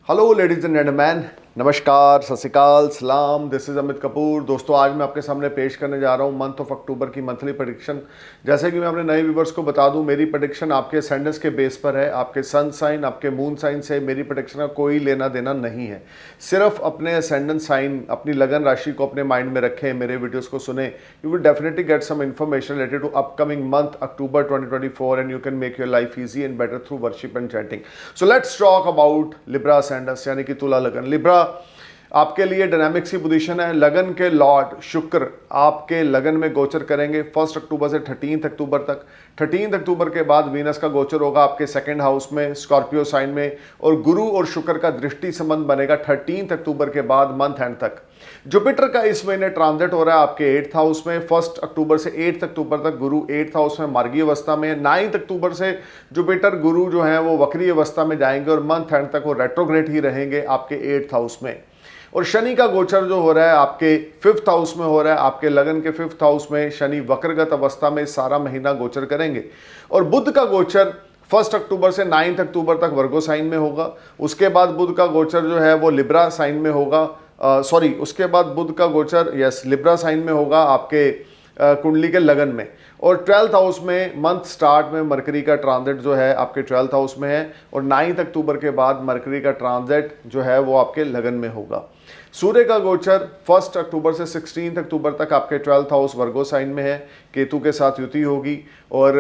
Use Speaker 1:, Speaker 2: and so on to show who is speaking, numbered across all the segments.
Speaker 1: Hello ladies and gentleman, नमस्कार, सत श्री अकाल, सलाम। This is Amit Kapoor. दोस्तों, आज मैं आपके सामने पेश करने जा रहा हूँ मंथ ऑफ अक्टूबर की मंथली प्रेडिक्शन। जैसे कि मैं अपने नए व्यूवर्स को बता दूं, मेरी प्रेडिक्शन आपके असेंडेंस के बेस पर है। आपके सन साइन, आपके मून साइन से मेरी प्रेडिक्शन का कोई लेना देना नहीं है। सिर्फ अपने असेंडेंस साइन, अपनी लगन राशि को अपने माइंड में रखें, मेरे वीडियोस को सुने। You will definitely get some information related to upcoming month October 2024 and you can make your life easy and better through worship and chanting. So let's talk about Libra ascendants यानी कि तुला लगन। Libra आपके लिए dynamics की position है। लगन के लॉर्ड शुक्र आपके लगन में गोचर करेंगे 1 अक्टूबर से 13 अक्टूबर तक। 13 अक्टूबर के बाद वीनस का गोचर होगा आपके सेकंड हाउस में, स्कॉर्पियो साइन में, और गुरु और शुक्र का दृष्टि संबंध बनेगा 13 अक्टूबर के बाद मंथ एंड तक। जुपिटर का इस महीने ट्रांजिट हो रहा है आपके 8th हाउस में। 1 अक्टूबर से 8 अक्टूबर तक गुरु 8th हाउस में मार्गी अवस्था में। 9 अक्टूबर से जुपिटर गुरु जो है वो वक्री अवस्था में जाएंगे और मंथ एंड तक वो रेट्रोग्रेड ही रहेंगे आपके 8th हाउस में। और शनि का गोचर जो हो रहा है आपके 5th हाउस में हो रहा है। आपके लगन के 5th हाउस में शनि वक्रगत अवस्था में सारा महीना गोचर करेंगे। और बुध का गोचर 1 अक्टूबर से 9 अक्टूबर तक वर्गो साइन में होगा। उसके बाद बुध का गोचर जो है वो लिब्रा साइन में होगा। उसके बाद बुध का गोचर लिब्रा साइन में होगा आपके कुंडली के लगन में। और 12th हाउस में मंथ स्टार्ट में मरकरी का ट्रांजिट जो है आपके 12th हाउस में है। और 9 अक्टूबर के बाद मरकरी का ट्रांजिट जो है वो आपके लगन में होगा। सूर्य का गोचर 1 अक्टूबर से 16 अक्टूबर तक आपके 12th हाउस वर्गो साइन में है। केतु के साथ युति होगी। और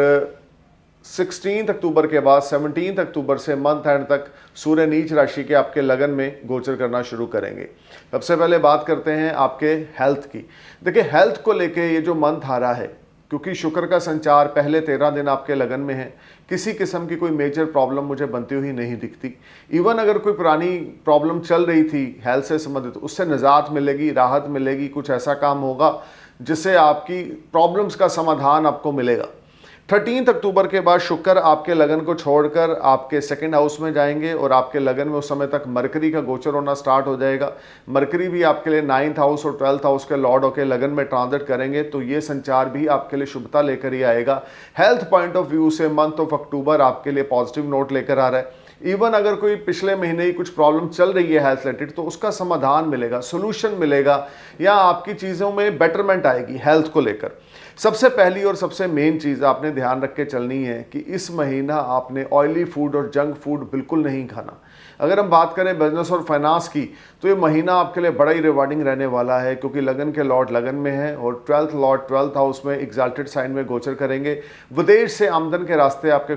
Speaker 1: 16 अक्टूबर के बाद 17 अक्टूबर से मंथ एंड तक सूर्य नीच राशि के आपके लगन में गोचर करना शुरू करेंगे। सबसे पहले बात करते हैं आपके हेल्थ की। देखिए, हेल्थ को लेके ये जो मंथ आ रहा है, क्योंकि शुक्र का संचार पहले 13 दिन आपके लगन में है, किसी किस्म की कोई मेजर प्रॉब्लम मुझे बनती हुई नहीं दिखती। इवन अगर कोई पुरानी प्रॉब्लम चल रही थी हेल्थ से संबंधित, उससे निजात मिलेगी, राहत मिलेगी। कुछ ऐसा काम होगा जिससे आपकी प्रॉब्लम्स का समाधान आपको मिलेगा। 13 अक्टूबर के बाद शुक्र आपके लगन को छोड़कर आपके सेकंड हाउस में जाएंगे और आपके लगन में उस समय तक मरकरी का गोचर होना स्टार्ट हो जाएगा। मरकरी भी आपके लिए 9th हाउस और 12th हाउस के लॉर्ड होकर लगन में ट्रांजिट करेंगे, तो ये संचार भी आपके लिए शुभता लेकर ही आएगा। हेल्थ पॉइंट ऑफ व्यू से मंथ ऑफ अक्टूबर आपके लिए पॉजिटिव नोट लेकर आ रहा है। इवन अगर कोई पिछले महीने ही कुछ प्रॉब्लम चल रही है हेल्थ रिलेटेड, तो उसका समाधान मिलेगा, सोल्यूशन मिलेगा, या आपकी चीज़ों में बेटरमेंट आएगी हेल्थ को लेकर। सबसे पहली और सबसे मेन चीज़ आपने ध्यान रख के चलनी है कि इस महीना आपने ऑयली फूड और जंक फूड बिल्कुल नहीं खाना। अगर हम बात करें बिजनेस और फाइनेंस की, तो ये महीना आपके लिए बड़ा ही रिवार्डिंग रहने वाला है, क्योंकि लगन के लॉर्ड लगन में है और 12th लॉर्ड 12th हाउस में एग्जाल्टेड साइन में गोचर करेंगे। विदेश से आमदन के रास्ते आपके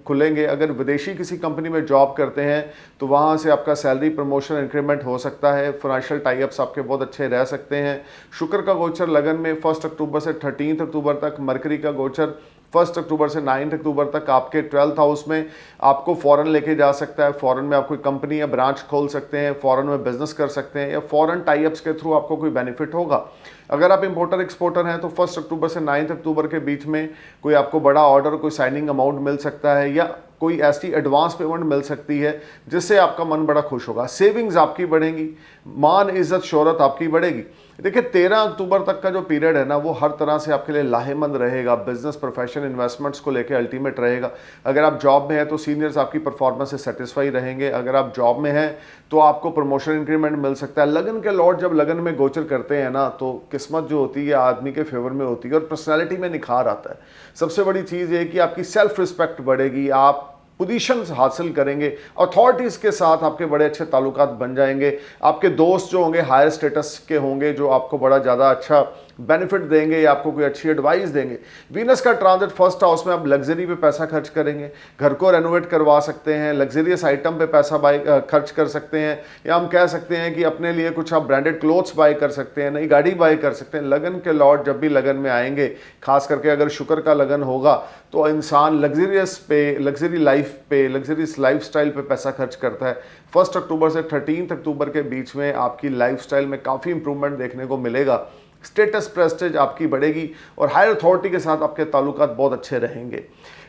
Speaker 1: खुलेंगे। अगर विदेशी किसी कंपनी में जॉब करते हैं तो वहाँ से आपका सैलरी प्रमोशन इंक्रीमेंट हो सकता है। फाइनेंशियल टाइप्स आपके बहुत अच्छे रह सकते हैं। शुक्र का गोचर लगन में 1 अक्टूबर से 13 अक्टूबर तक, मरकरी का गोचर 1 अक्टूबर से 9 अक्टूबर तक आपके 12th हाउस में आपको फॉरेन लेके जा सकता है। फॉरेन में आप कोई कंपनी या ब्रांच खोल सकते हैं, फॉरेन में बिजनेस कर सकते हैं, या फॉरेन टाइप्स के थ्रू आपको कोई बेनिफिट होगा। अगर आप इंपोर्टर एक्सपोर्टर हैं तो 1 अक्टूबर से 9 अक्टूबर के बीच में कोई आपको बड़ा ऑर्डर, कोई साइनिंग अमाउंट मिल सकता है, या कोई ऐसी एडवांस पेमेंट मिल सकती है जिससे आपका मन बड़ा खुश होगा। सेविंग्स आपकी बढ़ेंगी, मान इज्जत शोहरत आपकी बढ़ेगी। देखिए, 13 अक्टूबर तक का जो पीरियड है ना, वो हर तरह से आपके लिए लाहेमंद रहेगा। बिजनेस, प्रोफेशन, इन्वेस्टमेंट्स को लेकर अल्टीमेट रहेगा। अगर आप जॉब में हैं तो सीनियर्स आपकी परफॉर्मेंस से सेटिस्फाई रहेंगे। अगर आप जॉब में हैं तो आपको प्रमोशन इंक्रीमेंट मिल सकता है। लगन के लॉर्ड जब लगन में गोचर करते हैं ना, तो किस्मत जो होती है आदमी के फेवर में होती है और पर्सनैलिटी में निखार आता है। सबसे बड़ी चीज़ ये कि आपकी सेल्फ रिस्पेक्ट बढ़ेगी, आप पोजीशंस हासिल करेंगे, अथॉरिटीज़ के साथ आपके बड़े अच्छे ताल्लुकात बन जाएंगे। आपके दोस्त जो होंगे हायर स्टेटस के होंगे, जो आपको बड़ा ज़्यादा अच्छा बेनिफिट देंगे या आपको कोई अच्छी एडवाइस देंगे। वीनस का ट्रांजिट 1st हाउस में आप लग्जरी पे पैसा खर्च करेंगे, घर को रेनोवेट करवा सकते हैं, लग्जरियस आइटम पे पैसा खर्च कर सकते हैं, या हम कह सकते हैं कि अपने लिए कुछ आप ब्रांडेड क्लोथ्स बाय कर सकते हैं, नई गाड़ी बाय कर सकते हैं। लगन के लॉर्ड जब भी लगन में आएंगे, खास करके अगर शुक्र का लगन होगा, तो इंसान लग्जरियस पे, लग्जरी लाइफ पे, लग्जरियस लाइफस्टाइल पे पैसा खर्च करता है। 1 अक्टूबर से 13 अक्टूबर के बीच में आपकी लाइफस्टाइल में काफ़ी इंप्रूवमेंट देखने को मिलेगा। स्टेटस, प्रेस्टेज आपकी बढ़ेगी और हायर अथॉरिटी के साथ आपके ताल्लुकात बहुत अच्छे रहेंगे।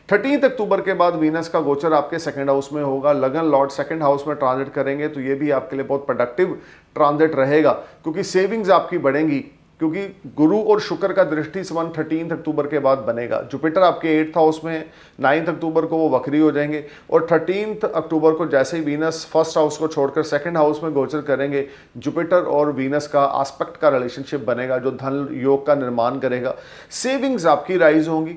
Speaker 1: 13 अक्टूबर के बाद वीनस का गोचर आपके सेकंड हाउस में होगा। लगन लॉर्ड सेकंड हाउस में ट्रांजिट करेंगे, तो ये भी आपके लिए बहुत प्रोडक्टिव ट्रांजिट रहेगा, क्योंकि सेविंग्स आपकी बढ़ेंगी। क्योंकि गुरु और शुक्र का दृष्टि संबंध 13 अक्टूबर के बाद बनेगा। जुपिटर आपके 8th हाउस में है, 9 अक्टूबर को वो वक्री हो जाएंगे और 13 अक्टूबर को जैसे ही वीनस फर्स्ट हाउस को छोड़कर सेकंड हाउस में गोचर करेंगे, जुपिटर और वीनस का आस्पेक्ट का रिलेशनशिप बनेगा जो धन योग का निर्माण करेगा। सेविंग्स आपकी राइज होंगी,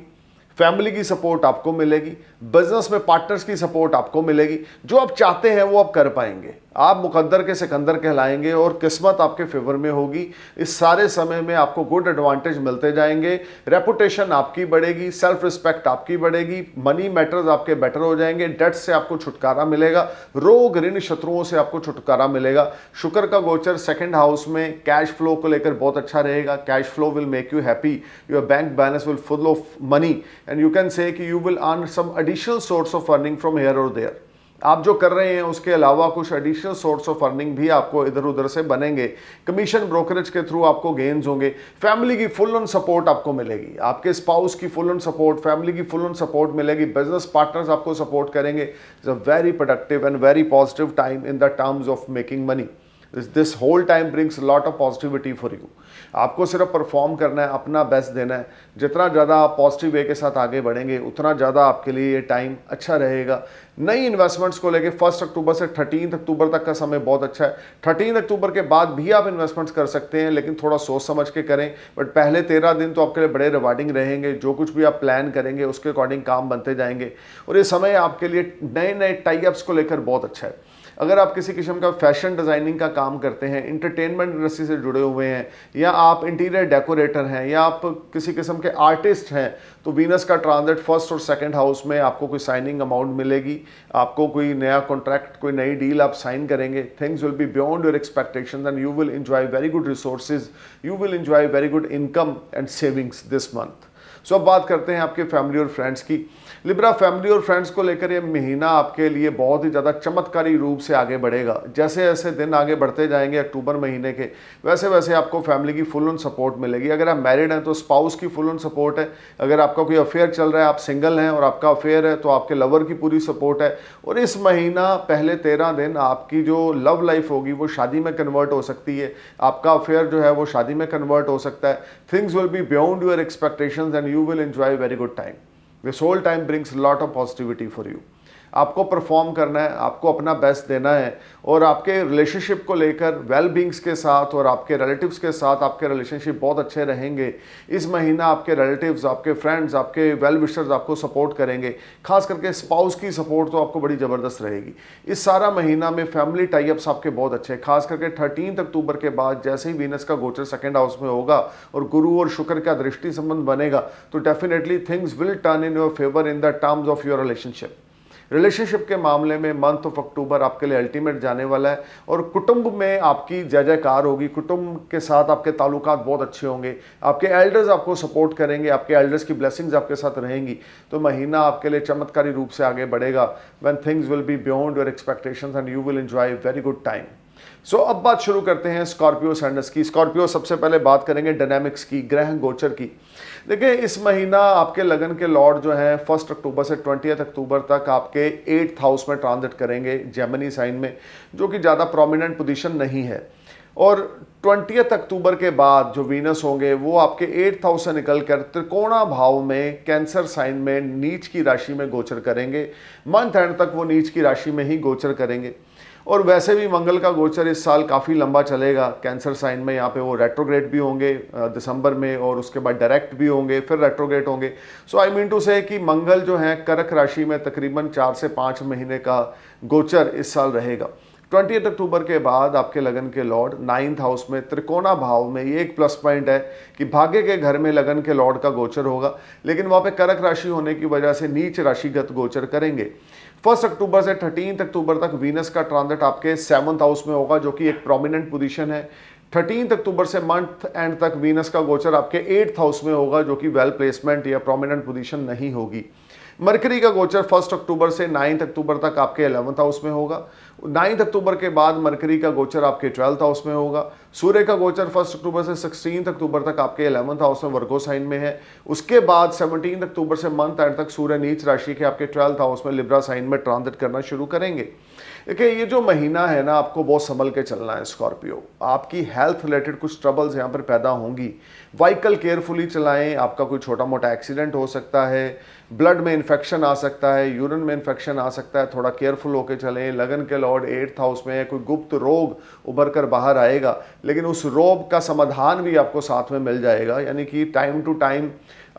Speaker 1: फैमिली की सपोर्ट आपको मिलेगी, बिजनेस में पार्टनर्स की सपोर्ट आपको मिलेगी, जो आप चाहते हैं वो आप कर पाएंगे। आप मुकद्दर के सिकंदर कहलाएंगे और किस्मत आपके फेवर में होगी। इस सारे समय में आपको गुड एडवांटेज मिलते जाएंगे, रेपुटेशन आपकी बढ़ेगी, सेल्फ रिस्पेक्ट आपकी बढ़ेगी, मनी मैटर्स आपके बेटर हो जाएंगे, डेट से आपको छुटकारा मिलेगा, रोग ऋण शत्रुओं से आपको छुटकारा मिलेगा। शुक्र का गोचर सेकंड हाउस में कैश फ्लो को लेकर बहुत अच्छा रहेगा। Cash flow will make you happy, your bank balance will full of money and you can say कि you will earn some additional source of earning from here और there. आप जो कर रहे हैं उसके अलावा कुछ एडिशनल सोर्स ऑफ अर्निंग भी आपको इधर उधर से बनेंगे। कमीशन ब्रोकरेज के थ्रू आपको गेन्स होंगे। फैमिली की फुल ऑन सपोर्ट आपको मिलेगी, आपके स्पाउस की फुल ऑन सपोर्ट, फैमिली की फुल ऑन सपोर्ट मिलेगी, बिजनेस पार्टनर्स आपको सपोर्ट करेंगे। It's a very productive and very positive time in the terms of making money. This whole time brings lot of positivity for you. आपको सिर्फ perform करना है, अपना best देना है। जितना ज़्यादा आप पॉजिटिव वे के साथ आगे बढ़ेंगे उतना ज़्यादा आपके लिए ये टाइम अच्छा रहेगा। नई इन्वेस्टमेंट्स को लेके 1 अक्टूबर से 13 अक्टूबर तक का समय बहुत अच्छा है। 13 अक्टूबर के बाद भी आप इन्वेस्टमेंट्स कर सकते हैं, लेकिन थोड़ा सोच समझ के करें। बट पहले 13 दिन तो आपके लिए बड़े रिवार्डिंग रहेंगे। जो कुछ भी आप प्लान करेंगे उसके अकॉर्डिंग काम बनते जाएंगे और ये समय आपके लिए नए नए टाई अप्स को लेकर बहुत अच्छा है। अगर आप किसी किस्म का फैशन डिज़ाइनिंग का काम करते हैं, इंटरटेनमेंट इंडस्ट्री से जुड़े हुए हैं, या आप इंटीरियर डेकोरेटर हैं, या आप किसी किस्म के आर्टिस्ट हैं, तो वीनस का ट्रांजिट फर्स्ट और सेकंड हाउस में आपको कोई साइनिंग अमाउंट मिलेगी, आपको कोई नया कॉन्ट्रैक्ट, कोई नई डील आप साइन करेंगे। Things will be beyond your expectations and you will enjoy very good resources, you will enjoy very good income and savings this month. So अब बात करते हैं आपके फैमिली और फ्रेंड्स की। लिब्रा, फैमिली और फ्रेंड्स को लेकर ये महीना आपके लिए बहुत ही ज़्यादा चमत्कारी रूप से आगे बढ़ेगा। जैसे जैसे दिन आगे बढ़ते जाएंगे अक्टूबर महीने के, वैसे वैसे आपको फैमिली की फुल ऑन सपोर्ट मिलेगी। अगर आप मैरिड हैं तो स्पाउस की फुल ऑन सपोर्ट है। अगर आपका कोई अफेयर चल रहा है, आप सिंगल हैं और आपका अफेयर है, तो आपके लवर की पूरी सपोर्ट है। और इस महीना पहले 13 दिन आपकी जो लव लाइफ होगी वो शादी में कन्वर्ट हो सकती है। आपका अफेयर जो है वो शादी में कन्वर्ट हो सकता है। Things will be beyond your expectations and you will enjoy very good time. This whole time brings lot of positivity for you. आपको परफॉर्म करना है, आपको अपना बेस्ट देना है और आपके रिलेशनशिप को लेकर वेल बींग्स के साथ और आपके रिलेटिव्स के साथ आपके रिलेशनशिप बहुत अच्छे रहेंगे। इस महीना आपके रिलेटिव्स, आपके फ्रेंड्स, आपके वेल विशर्स आपको सपोर्ट करेंगे। खास करके स्पाउस की सपोर्ट तो आपको बड़ी ज़बरदस्त रहेगी। इस सारा महीना में फैमिली टाइप्स आपके बहुत अच्छे हैं। खास करके 13 अक्टूबर के बाद जैसे ही वीनस का गोचर सेकेंड हाउस में होगा और गुरु और शुक्र का दृष्टि संबंध बनेगा, तो definitely things will turn in your favour in the terms of your relationship. Relationship के मामले में मंथ ऑफ अक्टूबर आपके लिए अल्टीमेट जाने वाला है और कुटुंब में आपकी जय जयकार होगी। कुटुंब के साथ आपके ताल्लुकात बहुत अच्छे होंगे। आपके एल्डर्स आपको सपोर्ट करेंगे, आपके एल्डर्स की ब्लेसिंग्स आपके साथ रहेंगी। तो महीना आपके लिए चमत्कारी रूप से आगे बढ़ेगा। When things will be beyond your expectations and you will enjoy very good time. So अब बात शुरू करते हैं स्कॉर्पियो सैंडस की। स्कॉर्पियो, सबसे पहले बात करेंगे डायनामिक्स की, ग्रह गोचर की। देखिए, इस महीना आपके लगन के लॉर्ड जो हैं 1 अक्टूबर से 20 अक्टूबर तक आपके 8th हाउस में ट्रांजिट करेंगे, जेमिनी साइन में, जो कि ज़्यादा प्रोमिनेंट पोजीशन नहीं है। और 20 अक्टूबर के बाद जो वीनस होंगे वो आपके 8th हाउस से निकलकर त्रिकोणा भाव में कैंसर साइन में नीच की राशि में गोचर करेंगे। मंथ एंड तक वो नीच की राशि में ही गोचर करेंगे। और वैसे भी मंगल का गोचर इस साल काफ़ी लंबा चलेगा कैंसर साइन में। यहाँ पे वो रेट्रोग्रेड भी होंगे दिसंबर में और उसके बाद डायरेक्ट भी होंगे, फिर रेट्रोग्रेड होंगे। सो आई मीन टू से कि मंगल जो है कर्क राशि में तकरीबन 4 से 5 महीने का गोचर इस साल रहेगा। 20 अक्टूबर के बाद आपके लगन के लॉर्ड 9th हाउस में त्रिकोणा भाव में, ये एक प्लस पॉइंट है कि भाग्य के घर में लगन के लॉर्ड का गोचर होगा, लेकिन वहाँ पे कर्क राशि होने की वजह से नीच राशिगत गोचर करेंगे। 1 अक्टूबर से 13 अक्टूबर तक वीनस का ट्रांजिट आपके 7th हाउस में होगा, जो कि एक प्रोमिनेंट पोजीशन है। 13 अक्टूबर से मंथ एंड तक वीनस का गोचर आपके 8th हाउस में होगा, जो कि वेल प्लेसमेंट या प्रोमिनेंट पोजीशन नहीं होगी। मरकरी का गोचर 1 अक्टूबर से 9 अक्टूबर तक आपके 11th हाउस में होगा। 9 अक्टूबर के बाद मरकरी का गोचर आपके 12th हाउस में होगा। सूर्य का गोचर 1 अक्टूबर से 16 अक्टूबर तक आपके 11th हाउस में वर्गो साइन में है। उसके बाद 17 अक्टूबर से मंथ एंड तक सूर्य नीच राशि के आपके 12th हाउस में लिब्रा साइन में ट्रांजिट करना शुरू करेंगे। देखिए ये जो महीना है ना, आपको बहुत संभल के चलना है स्कॉर्पियो। आपकी हेल्थ रिलेटेड कुछ ट्रबल्स यहाँ पर पैदा होंगी। व्हीकल केयरफुली चलाएं, आपका कोई छोटा मोटा एक्सीडेंट हो सकता है, ब्लड में इन्फेक्शन आ सकता है, यूरिन में इन्फेक्शन आ सकता है, थोड़ा केयरफुल होकर चलें। लगन के लॉर्ड 8th हाउस में है, कोई गुप्त रोग उभर कर बाहर आएगा, लेकिन उस रोग का समाधान भी आपको साथ में मिल जाएगा, यानी कि टाइम टू टाइम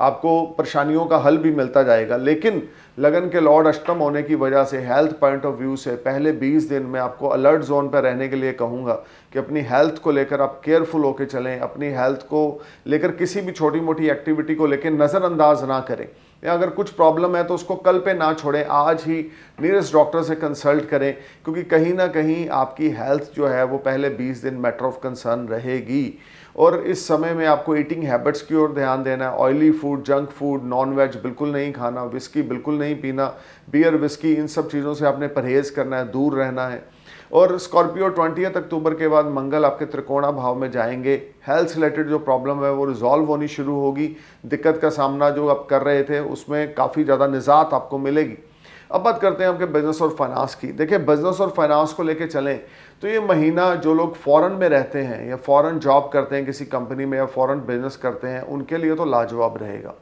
Speaker 1: आपको परेशानियों का हल भी मिलता जाएगा। लेकिन लगन के लॉर्ड अष्टम होने की वजह से हेल्थ पॉइंट ऑफ व्यू से पहले 20 दिन में आपको अलर्ट जोन पर रहने के लिए कहूँगा कि अपनी हेल्थ को लेकर आप केयरफुल होकर चलें। अपनी हेल्थ को लेकर किसी भी छोटी मोटी एक्टिविटी को लेकर नज़रअंदाज ना करें, या अगर कुछ प्रॉब्लम है तो उसको कल पे ना छोड़ें, आज ही नियरेस्ट डॉक्टर से कंसल्ट करें, क्योंकि कहीं ना कहीं आपकी हेल्थ जो है वो पहले 20 दिन मैटर ऑफ कंसर्न रहेगी। और इस समय में आपको ईटिंग हैबिट्स की ओर ध्यान देना है। Oily food, junk food, non veg बिल्कुल नहीं खाना, विस्की बिल्कुल नहीं पीना, बियर विस्की इन सब चीज़ों से आपने परहेज करना है, दूर रहना है। और स्कॉर्पियो 20 अक्टूबर के बाद मंगल आपके त्रिकोणा भाव में जाएंगे। हेल्थ रिलेटेड जो प्रॉब्लम है वो रिजॉल्व होनी शुरू होगी। दिक्कत का सामना जो आप कर रहे थे उसमें काफ़ी ज़्यादा निजात आपको मिलेगी। अब बात करते हैं आपके बिजनेस और फाइनेंस की। देखिए बिजनेस और फाइनेंस को लेके चलें तो ये महीना जो लोग फॉरेन में रहते हैं या फॉरेन जॉब करते हैं किसी कंपनी में या फॉरेन बिजनेस करते हैं, उनके लिए तो लाजवाब रहेगा।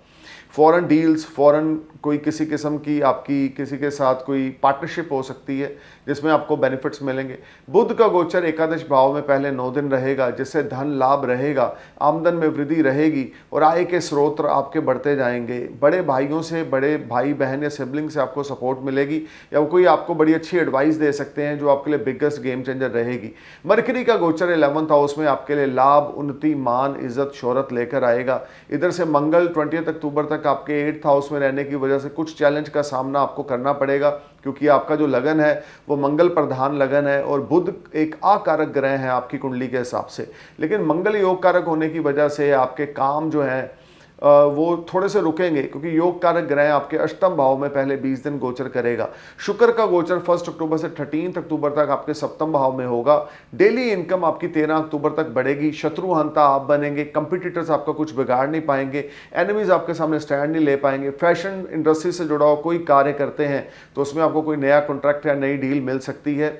Speaker 1: फॉरेन डील्स, फॉरेन कोई किसी किस्म की आपकी किसी के साथ कोई पार्टनरशिप हो सकती है जिसमें आपको बेनिफिट्स मिलेंगे। बुध का गोचर एकादश भाव में पहले 9 दिन रहेगा, जिससे धन लाभ रहेगा, आमदन में वृद्धि रहेगी और आय के स्रोत आपके बढ़ते जाएंगे। बड़े भाइयों से, बड़े भाई बहन या सिबलिंग से आपको सपोर्ट मिलेगी, या कोई आपको बड़ी अच्छी एडवाइस दे सकते हैं जो आपके लिए बिगेस्ट गेम चेंजर रहेगी। मरकरी का गोचर 11th हाउस में आपके लिए लाभ, उन्नति, मान, इज्जत, शोहरत लेकर आएगा। इधर से मंगल 20 अक्टूबर तक आपके 8th हाउस में रहने की वजह से कुछ चैलेंज का सामना आपको करना पड़ेगा, क्योंकि आपका जो लगन है वो मंगल प्रधान लगन है और बुध एक आकारक ग्रह है आपकी कुंडली के हिसाब से। लेकिन मंगल योग कारक होने की वजह से आपके काम जो है वो थोड़े से रुकेंगे, क्योंकि योग कारक ग्रह आपके अष्टम भाव में पहले 20 दिन गोचर करेगा। शुक्र का गोचर 1 अक्टूबर से 13 अक्टूबर तक आपके सप्तम भाव में होगा। डेली इनकम आपकी 13 अक्टूबर तक बढ़ेगी। शत्रु हंता आप बनेंगे, कंपिटिटर्स आपका कुछ बिगाड़ नहीं पाएंगे, एनिमीज आपके सामने स्टैंड नहीं ले पाएंगे। फैशन इंडस्ट्री से जुड़ा हुआ कोई कार्य करते हैं तो उसमें आपको कोई नया कॉन्ट्रैक्ट या नई डील मिल सकती है।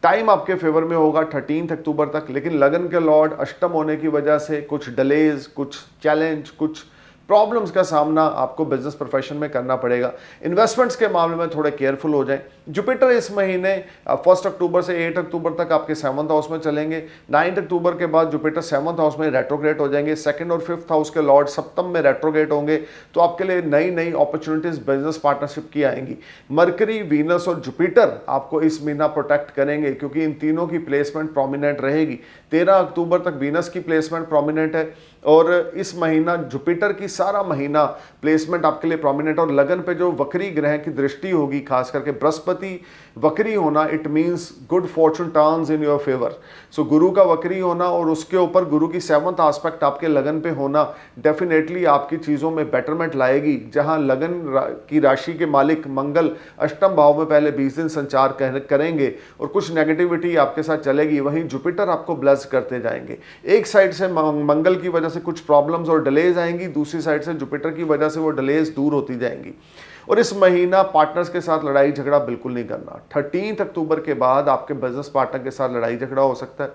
Speaker 1: टाइम आपके फेवर में होगा 13 अक्टूबर तक, लेकिन लगन के लॉर्ड अष्टम होने की वजह से कुछ डिलेज, कुछ चैलेंज, कुछ प्रॉब्लम्स का सामना आपको बिजनेस प्रोफेशन में करना पड़ेगा। इन्वेस्टमेंट्स के मामले में थोड़े केयरफुल हो जाएं। जुपिटर इस महीने 1 अक्टूबर से 8 अक्टूबर तक आपके 7th हाउस में चलेंगे। 9 अक्टूबर के बाद जुपिटर 7th हाउस में रेट्रोग्रेड हो जाएंगे। 2nd और 5th हाउस के लॉर्ड सप्तम में रेट्रोग्रेड होंगे, तो आपके लिए नई नई अपॉर्चुनिटीज बिजनेस पार्टनरशिप की आएंगी। मरकरी, वीनस और जुपिटर आपको इस महीना प्रोटेक्ट करेंगे, क्योंकि इन तीनों की प्लेसमेंट प्रोमिनेंट रहेगी। 13 अक्टूबर तक वीनस की प्लेसमेंट प्रोमिनेंट है और इस महीना जुपिटर की सारा महीना प्लेसमेंट आपके लिए प्रोमिनेंट। और लगन पे जो वक्री ग्रह की दृष्टि होगी, खास करके बृहस्पति वक्री होना, it means good fortune turns in your favour. So गुरु का वक्री होना और उसके ऊपर गुरु की 7th एस्पेक्ट आपके लगन पे होना डेफिनेटली आपकी चीज़ों में बेटरमेंट लाएगी। जहां लगन की राशि के मालिक मंगल अष्टम भाव में पहले 20 दिन संचार करेंगे और कुछ नेगेटिविटी आपके साथ चलेगी, वहीं जुपिटर आपको ब्लेस करते जाएंगे। एक साइड से मंगल की वजह से कुछ प्रॉब्लम्स और डिलेज आएंगी, दूसरी साइड से जुपिटर की वजह से वो डिलेज दूर होती जाएंगी। और इस महीना पार्टनर्स के साथ लड़ाई झगड़ा बिल्कुल नहीं करना। 13 अक्टूबर के बाद आपके बिजनेस पार्टनर के साथ लड़ाई झगड़ा हो सकता है।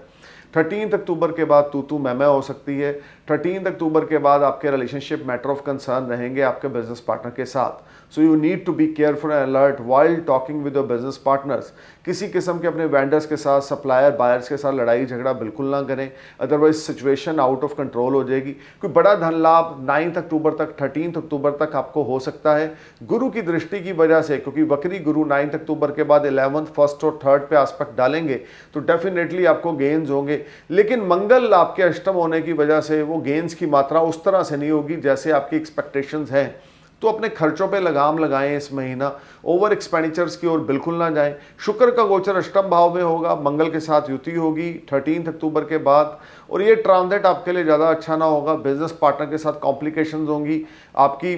Speaker 1: 13 अक्टूबर के बाद तू मैं हो सकती है। 13 अक्टूबर के बाद आपके रिलेशनशिप मैटर ऑफ कंसर्न रहेंगे आपके बिजनेस पार्टनर के साथ। So you need to be careful and alert while talking with your business partners. किसी किस्म के अपने वेंडर्स के साथ, सप्लायर, बायर्स के साथ लड़ाई झगड़ा बिल्कुल ना करें, otherwise situation out of control हो जाएगी। कोई बड़ा धन लाभ 9 अक्टूबर तक, 13 अक्टूबर तक आपको हो सकता है गुरु की दृष्टि की वजह से, क्योंकि वक्री गुरु 9 अक्टूबर के बाद 11th, 1st और 3rd पे एस्पेक्ट डालेंगे, तो डेफिनेटली आपको गेन्स होंगे। लेकिन मंगल आपके अष्टम होने की वजह से वो गेन्स की मात्रा उस तरह से नहीं होगी जैसे आपकी एक्सपेक्टेशंस हैं। तो अपने खर्चों पे लगाम लगाएं इस महीना, ओवर एक्सपेंडिचर्स की ओर बिल्कुल ना जाएं। शुक्र का गोचर अष्टम भाव में होगा, मंगल के साथ युति होगी 13 अक्टूबर के बाद और ये ट्रांजिट आपके लिए ज़्यादा अच्छा ना होगा। बिजनेस पार्टनर के साथ कॉम्प्लिकेशंस होंगी, आपकी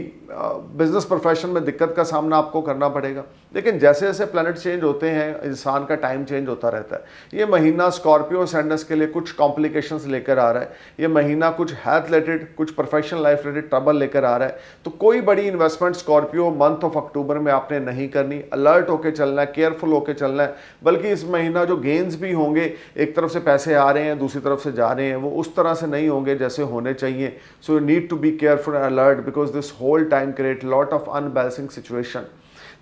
Speaker 1: बिजनेस प्रोफेशन में दिक्कत का सामना आपको करना पड़ेगा। लेकिन जैसे जैसे प्लैनेट चेंज होते हैं, इंसान का टाइम चेंज होता रहता है। ये महीना स्कॉर्पियो सैंडस के लिए कुछ कॉम्प्लिकेशंस लेकर आ रहा है। ये महीना कुछ हेल्थ रिलेटेड, कुछ प्रोफेशनल लाइफ रिलेटेड ट्रबल लेकर आ रहा है। तो कोई बड़ी investment Scorpio month of October में आपने नहीं करनी। अलर्ट होकर चलना है, केयरफुल होकर चलना है। बल्कि इस महीना जो गेन्स भी होंगे, एक तरफ से पैसे आ रहे हैं, दूसरी तरफ से जा रहे हैं, वो उस तरह से नहीं होंगे जैसे होने चाहिए। So you need to be careful and alert because this whole time create lot of unbalancing situation.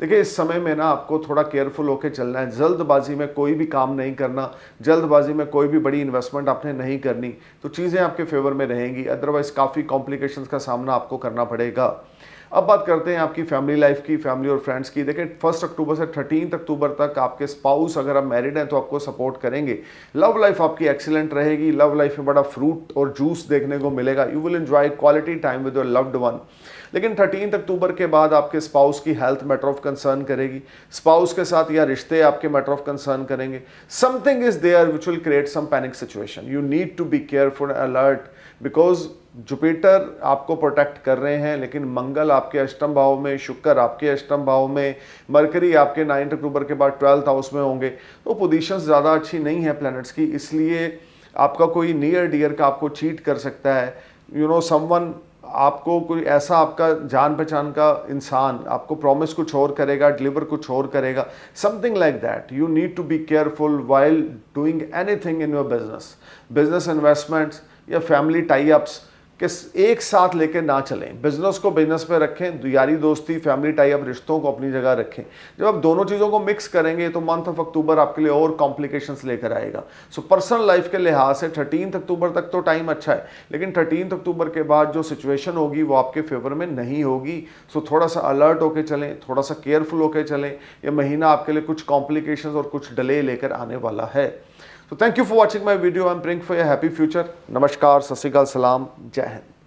Speaker 1: देखिए, इस समय में ना आपको थोड़ा केयरफुल होकर चलना है। जल्दबाजी में कोई भी काम नहीं करना, जल्दबाजी में कोई भी बड़ी इन्वेस्टमेंट आपने नहीं करनी, तो चीज़ें आपके फेवर में रहेंगी। अदरवाइज काफ़ी कॉम्प्लिकेशंस का सामना आपको करना पड़ेगा। अब बात करते हैं आपकी फैमिली लाइफ की, फैमिली और फ्रेंड्स की। देखिए, 1 अक्टूबर से 13 अक्टूबर तक आपके स्पाउस, अगर आप मैरिड हैं तो आपको सपोर्ट करेंगे। लव लाइफ आपकी एक्सीलेंट रहेगी। लव लाइफ में बड़ा फ्रूट और जूस देखने को मिलेगा। You will enjoy quality time with your loved one. लेकिन 13 अक्टूबर के बाद आपके स्पाउस की हेल्थ मैटर ऑफ कंसर्न करेगी। स्पाउस के साथ या रिश्ते आपके मैटर ऑफ कंसर्न करेंगे। Something is there which will create some panic situation. You need to be careful, alert, because Jupiter आपको प्रोटेक्ट कर रहे हैं, लेकिन मंगल आपके अष्टम भाव में, शुक्र आपके अष्टम भाव में, मरकरी आपके 9 अक्टूबर के बाद 12th हाउस में होंगे। तो पोजीशंस ज़्यादा अच्छी नहीं है प्लैनेट्स की, इसलिए आपका कोई नियर डियर का आपको चीट कर सकता है। यू नो, समवन आपको कोई ऐसा आपका जान पहचान का इंसान आपको प्रॉमिस कुछ और करेगा, डिलीवर कुछ और करेगा, something like that. You need to be careful while doing anything in your business investments या फैमिली टाई अप्स कि एक साथ लेके ना चलें। बिजनेस को बिजनेस पे रखें, यारी दोस्ती, फैमिली टाई अप, रिश्तों को अपनी जगह रखें। जब आप दोनों चीज़ों को मिक्स करेंगे तो मंथ ऑफ अक्टूबर आपके लिए और कॉम्प्लिकेशंस लेकर आएगा। सो पर्सनल लाइफ के लिहाज से 13 अक्टूबर तक तो टाइम अच्छा है, लेकिन 13 अक्टूबर के बाद जो सिचुएशन होगी वो आपके फेवर में नहीं होगी। सो थोड़ा सा अलर्ट होकर चलें, थोड़ा सा केयरफुल होकर चलें। ये महीना आपके लिए कुछ कॉम्प्लिकेशंस और कुछ डिले लेकर आने वाला है। So thank you for watching my video. I'm praying for a happy future. Namaskar, Sat Sri Akal, Salam, Jai Hind.